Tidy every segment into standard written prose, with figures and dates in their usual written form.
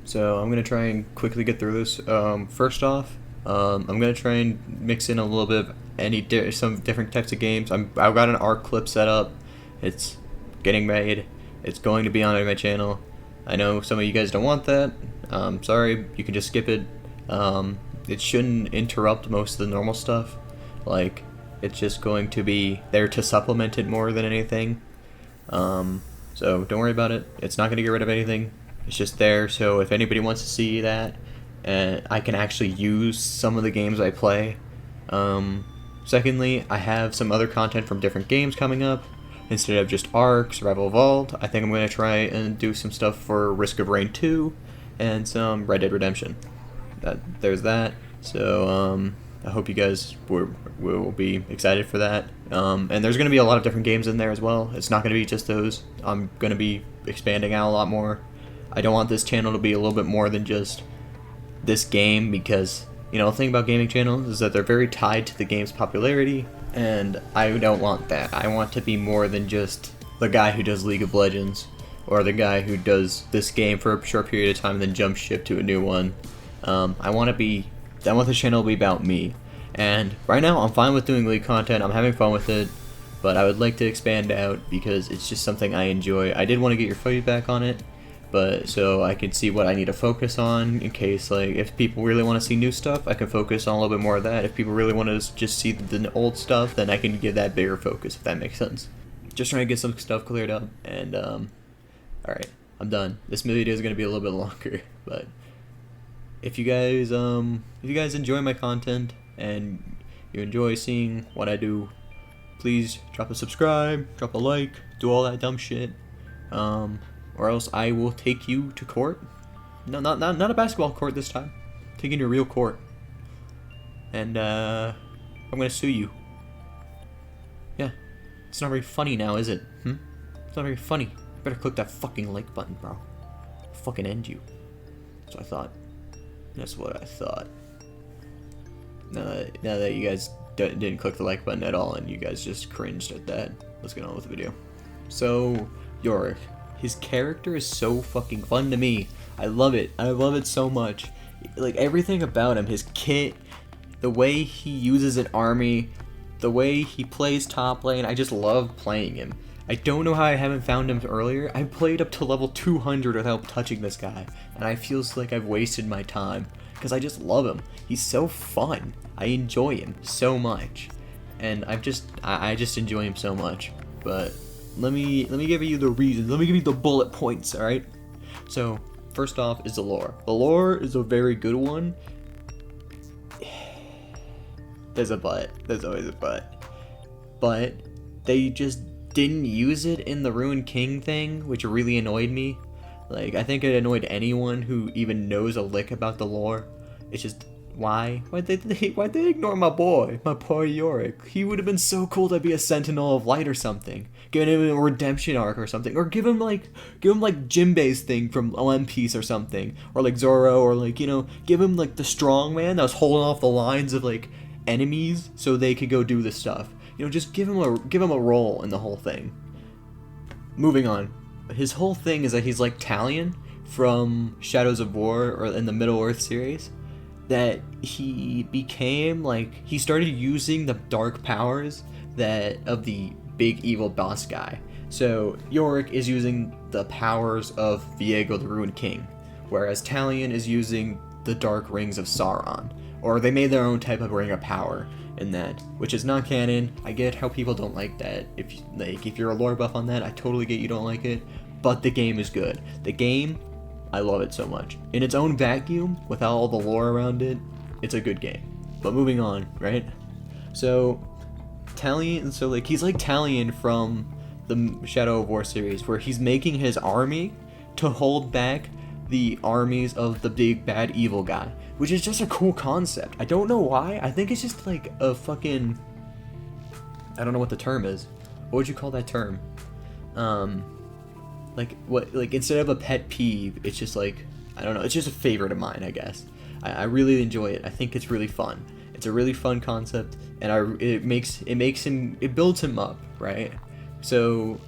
So I'm gonna try and quickly get through this. First off, I'm gonna try and mix in a little bit of some different types of games. I've got an art clip set up. It's getting made. It's going to be on my channel. I know some of you guys don't want that. Sorry, you can just skip it. It shouldn't interrupt most of the normal stuff. Like, it's just going to be there to supplement it more than anything. So don't worry about it. It's not going to get rid of anything. It's just there, so if anybody wants to see that, and I can actually use some of the games I play. Secondly, I have some other content from different games coming up. Instead of just Ark, Survival Evolved, I think I'm going to try and do some stuff for Risk of Rain 2 and some Red Dead Redemption. There's that. So I hope you guys will be excited for that. And there's going to be a lot of different games in there as well. It's not going to be just those. I'm going to be expanding out a lot more. I don't want this channel to be a little bit more than just this game, because, you know, the thing about gaming channels is that they're very tied to the game's popularity, and I don't want that. I want to be more than just the guy who does League of Legends, or the guy who does this game for a short period of time and then jumps ship to a new one. I want the channel to be about me. And right now I'm fine with doing League content, I'm having fun with it, but I would like to expand out because it's just something I enjoy. I did want to get your feedback on it, but so I can see what I need to focus on in case, like, if people really want to see new stuff, I can focus on a little bit more of that. If people really want to just see the old stuff, then I can give that bigger focus, if that makes sense. Just trying to get some stuff cleared up, and alright, I'm done. This video is going to be a little bit longer, but if you guys enjoy my content and you enjoy seeing what I do, please drop a subscribe, drop a like, do all that dumb shit. Or else I will take you to court. No, not a basketball court this time. Taking you to real court. And I'm gonna sue you. Yeah. It's not very funny now, is it? It's not very funny. You better click that fucking like button, bro. I'll fucking end you. That's what I thought. That's what I thought. Now that you guys didn't click the like button at all and you guys just cringed at that, let's get on with the video. So, Yorick. His character is so fucking fun to me. I love it. I love it so much. Like, everything about him, his kit, the way he uses an army, the way he plays top lane, I just love playing him. I don't know how I haven't found him earlier. I played up to level 200 without touching this guy, and I feels like I've wasted my time, because I just love him. He's so fun. I enjoy him so much, and I just enjoy him so much. But let me give you the reasons. Let me give you the bullet points, alright? So, first off is the lore. The lore is a very good one. There's a but. There's always a but. But they just didn't use it in the Ruined King thing, which really annoyed me. Like, I think it annoyed anyone who even knows a lick about the lore. It's just, why? Why'd they ignore my boy? My poor Yorick. He would have been so cool to be a Sentinel of Light or something. Giving him a redemption arc or something. Or give him like Jinbei's thing from One Piece or something. Or like Zoro, or like, you know, give him like the strong man that was holding off the lines of like enemies so they could go do this stuff. You know, just give him a role in the whole thing. Moving on. His whole thing is that he's like Talion from Shadows of War, or in the Middle-earth series. That he became, like, he started using the dark powers of the big evil boss guy. So Yorick is using the powers of Viego the Ruined King, whereas Talion is using the dark rings of Sauron. Or they made their own type of ring of power in that, which is not canon. I get how people don't like that. If you're a lore buff on that, I totally get you don't like it. But the game is good. The game, I love it so much. In its own vacuum, without all the lore around it, it's a good game. But moving on, right? So, Talion, so like, he's like Talion from the Shadow of War series, where he's making his army to hold back the armies of the big bad evil guy, which is just a cool concept. I don't know why. I think it's just like a fucking, I don't know what the term is. What would you call that term? Like instead of a pet peeve, it's just like, I don't know, it's just a favorite of mine, I guess. I really enjoy it. I think it's really fun. It's a really fun concept, and it builds him up, right? So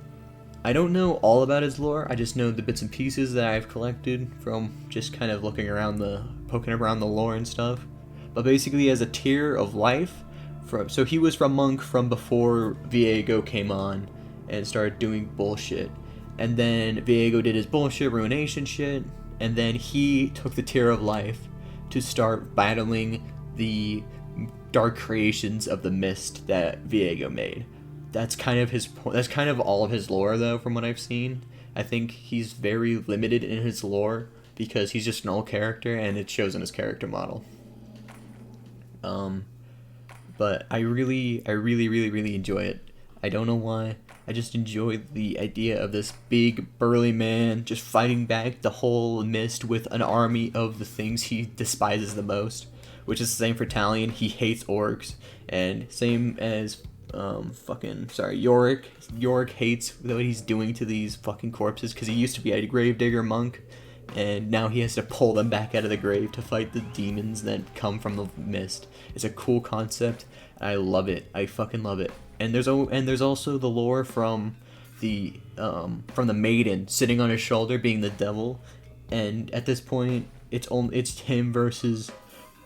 I don't know all about his lore. I just know the bits and pieces that I've collected from just kind of looking around poking around the lore and stuff. But basically, he has a tier of life. So he was from Monk from before Viego came on and started doing bullshit. And then Viego did his bullshit ruination shit. And then he took the tier of life to start battling the dark creations of the mist that Viego made. That's kind of all of his lore, though, from what I've seen. I think he's very limited in his lore because he's just an old character, and it shows in his character model. But I really enjoy it. I don't know why. I just enjoy the idea of this big burly man just fighting back the whole mist with an army of the things he despises the most, which is the same for Talion. He hates orcs, and same as Yorick. Yorick hates what he's doing to these fucking corpses because he used to be a gravedigger monk, and now he has to pull them back out of the grave to fight the demons that come from the mist. It's a cool concept. I love it. I fucking love it. And there's also the lore from the maiden sitting on his shoulder being the devil, and at this point it's him versus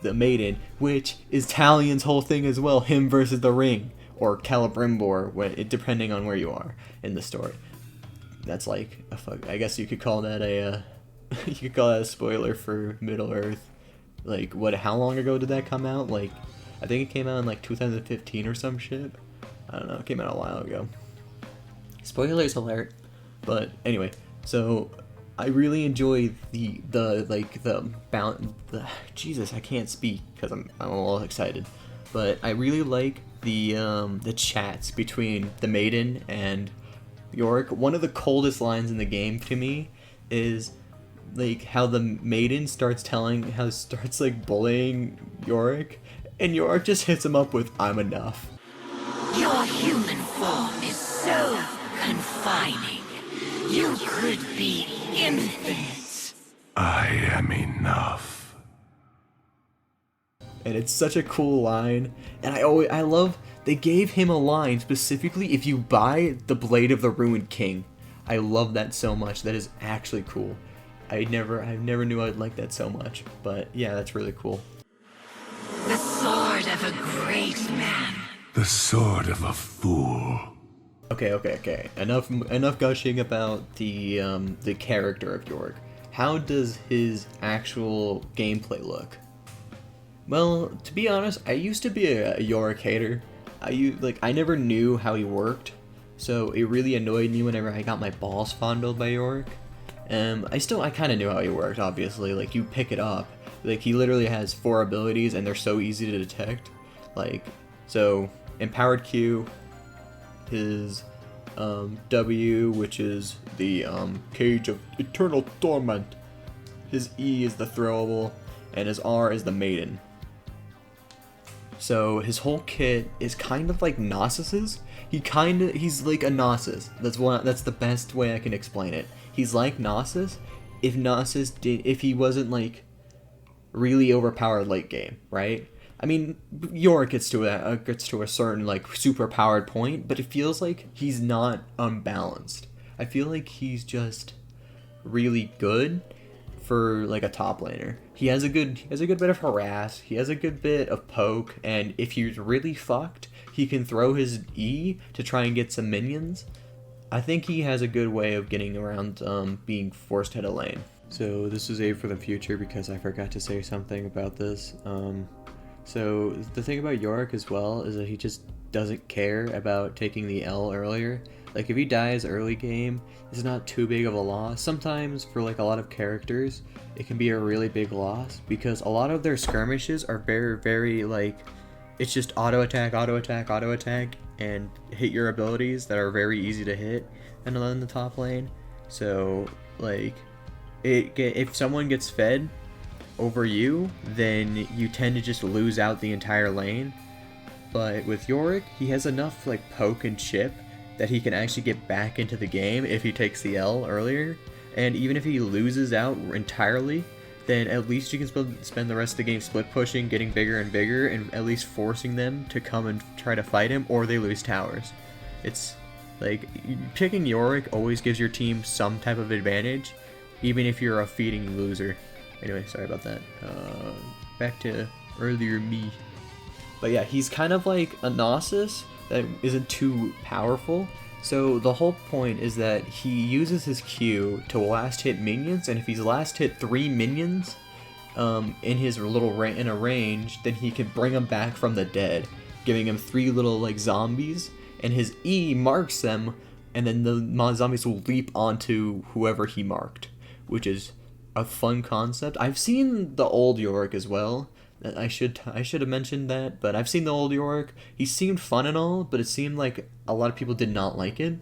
the maiden, which is Talion's whole thing as well. Him versus the ring, or Celebrimbor, depending on where you are in the story. That's like I guess you could call that a you could call that a spoiler for Middle Earth. Like, how long ago did that come out? Like, I think it came out in like 2015 or some shit. I don't know, it came out a while ago. Spoilers alert. But anyway, so I really enjoy Jesus, I can't speak because I'm all excited. But I really like the chats between the maiden and Yorick. One of the coldest lines in the game to me is like how the maiden starts like bullying Yorick, and Yorick just hits him up with "I'm enough." Your human form is so confining. You could be infinite. I am enough. And it's such a cool line, and I love they gave him a line specifically if you buy the Blade of the Ruined King. I love that so much. That is actually cool. I never knew I'd like that so much, but yeah, that's really cool. The sword of a great man. The sword of a fool. Okay. Enough gushing about the character of Yorick. How does his actual gameplay look? Well, to be honest, I used to be a Yorick hater. I never knew how he worked, so it really annoyed me whenever I got my balls fondled by Yorick. I kind of knew how he worked, obviously. Like, you pick it up. Like, he literally has 4 abilities, and they're so easy to detect. Like, so, Empowered Q, his W, which is the Cage of Eternal Torment. His E is the Throwable, and his R is the Maiden. So his whole kit is kind of like Gnossis's. He's like a Gnosis. That's the best way I can explain it. He's like Gnosis if he wasn't like really overpowered late game, right? I mean, Yorick gets to a certain like super powered point, but it feels like he's not unbalanced. I feel like he's just really good for like a top laner. He has a good bit of harass, he has a good bit of poke, and if he's really fucked, he can throw his E to try and get some minions. I think he has a good way of getting around being forced head of lane. So this is for the future because I forgot to say something about this. So the thing about Yorick as well is that he just doesn't care about taking the L earlier. Like, if he dies early game, it's not too big of a loss. Sometimes for like a lot of characters, it can be a really big loss because a lot of their skirmishes are very, very like, it's just auto attack, and hit your abilities that are very easy to hit and in the top lane. So like, if someone gets fed over you, then you tend to just lose out the entire lane. But with Yorick, he has enough like poke and chip that he can actually get back into the game if he takes the L earlier. And even if he loses out entirely, then at least you can spend the rest of the game split pushing, getting bigger and bigger, and at least forcing them to come and try to fight him, or they lose towers. It's Like, picking Yorick always gives your team some type of advantage, even if you're a feeding loser. Anyway, sorry about that. Back to earlier me. But yeah, he's kind of like a Gnosis that isn't too powerful. So the whole point is that he uses his Q to last hit minions, and if he's last hit 3 minions in his little in a range, then he can bring them back from the dead, giving him 3 little like zombies, and his E marks them, and then the zombies will leap onto whoever he marked, which is a fun concept. I've seen the old Yorick as well. I should have mentioned that, but I've seen the old Yorick. He seemed fun and all, but it seemed like a lot of people did not like it.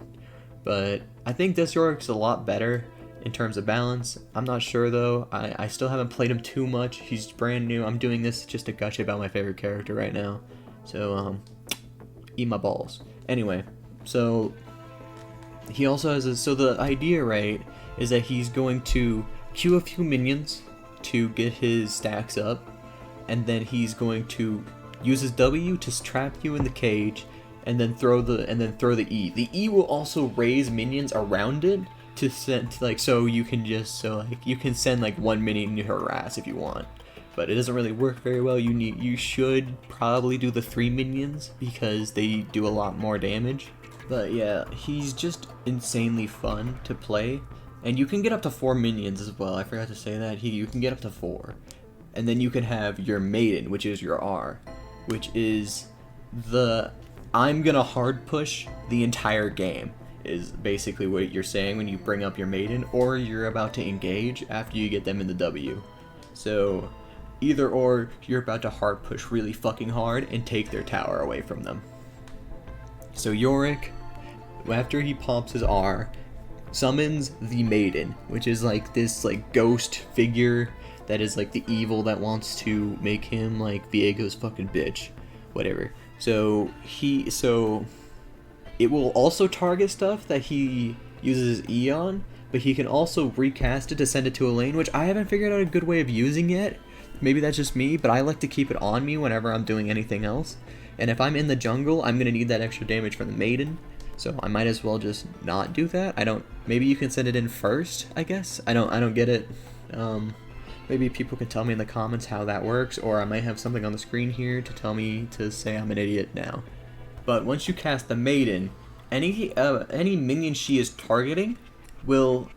But I think this Yorick's a lot better in terms of balance. I'm not sure though. I still haven't played him too much. He's brand new. I'm doing this just to gush about my favorite character right now. So eat my balls. Anyway, so he also has so the idea, right, is that he's going to queue a few minions to get his stacks up, and then he's going to use his W to trap you in the cage, and then throw the E. The E will also raise minions around it to send so you can send like 1 minion to harass if you want. But it doesn't really work very well. You should probably do the 3 minions because they do a lot more damage. But yeah, he's just insanely fun to play. And you can get up to 4 minions as well. I forgot to say that. You can get up to 4. And then you can have your maiden, which is your R, which is I'm gonna hard push the entire game, is basically what you're saying when you bring up your maiden, or you're about to engage after you get them in the W. So either or, you're about to hard push really fucking hard and take their tower away from them. So Yorick, after he pops his R, summons the maiden, which is like this like ghost figure that is like the evil that wants to make him like Viego's fucking bitch, whatever. So it will also target stuff that he uses his E on, but he can also recast it to send it to a lane, which I haven't figured out a good way of using yet. Maybe that's just me, but I like to keep it on me whenever I'm doing anything else. And if I'm in the jungle, I'm gonna need that extra damage from the maiden, so I might as well just not do that. Maybe you can send it in first, I guess. I don't get it. Maybe people can tell me in the comments how that works, or I might have something on the screen here to tell me to say I'm an idiot now. But once you cast the maiden, any minion she is targeting will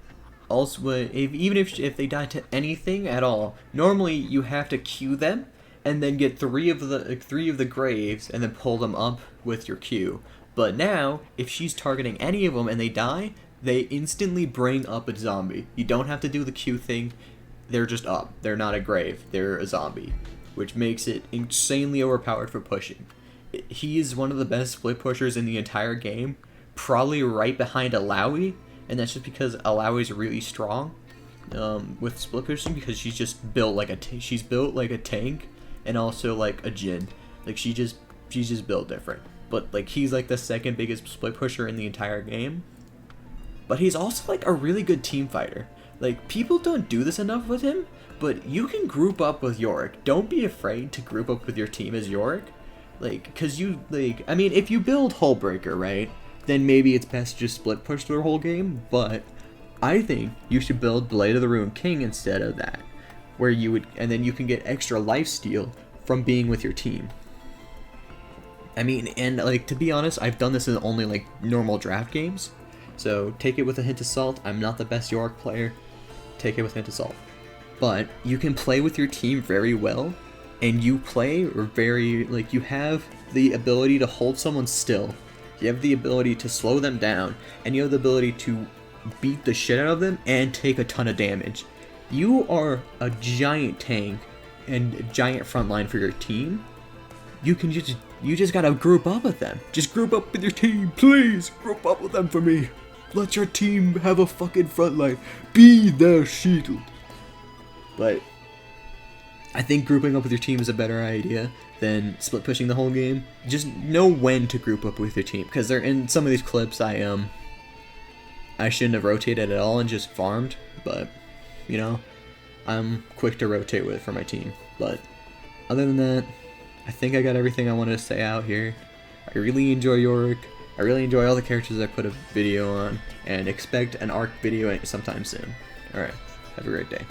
also, even if they die to anything at all, normally you have to queue them and then get 3 of the graves and then pull them up with your Q. But now, if she's targeting any of them and they die, they instantly bring up a zombie. You don't have to do the Q thing. They're just up. They're not a grave. They're a zombie, which makes it insanely overpowered for pushing. He is one of the best split pushers in the entire game, probably right behind Alawi, and that's just because Alawi is really strong with split pushing, because she's just built like she's built like a tank and also like a Jhin. Like she's just built different. But like he's like the second biggest split pusher in the entire game. But he's also like a really good team fighter. Like, people don't do this enough with him, but you can group up with Yorick. Don't be afraid to group up with your team as Yorick. Like, cause I mean, if you build Hullbreaker, right, then maybe it's best to just split push the whole game, but I think you should build Blade of the Ruined King instead of that, and then you can get extra lifesteal from being with your team. I mean, and like, to be honest, I've done this in only like normal draft games, so take it with a hint of salt. I'm not the best Yorick player. Take it with a hint of salt. But you can play with your team very well, and you have the ability to hold someone still. You have the ability to slow them down, and you have the ability to beat the shit out of them and take a ton of damage. You are a giant tank and a giant front line for your team. You just gotta group up with them. Just group up with your team, please. Group up with them for me. Let your team have a fucking front line. Be their shield. But I think grouping up with your team is a better idea than split pushing the whole game. Just know when to group up with your team, because they're in some of these clips. I shouldn't have rotated at all and just farmed, but you know, I'm quick to rotate with for my team. But other than that, I think I got everything I wanted to say out here. I really enjoy Yorick. I really enjoy all the characters I put a video on, and expect an ARC video sometime soon. Alright, have a great day.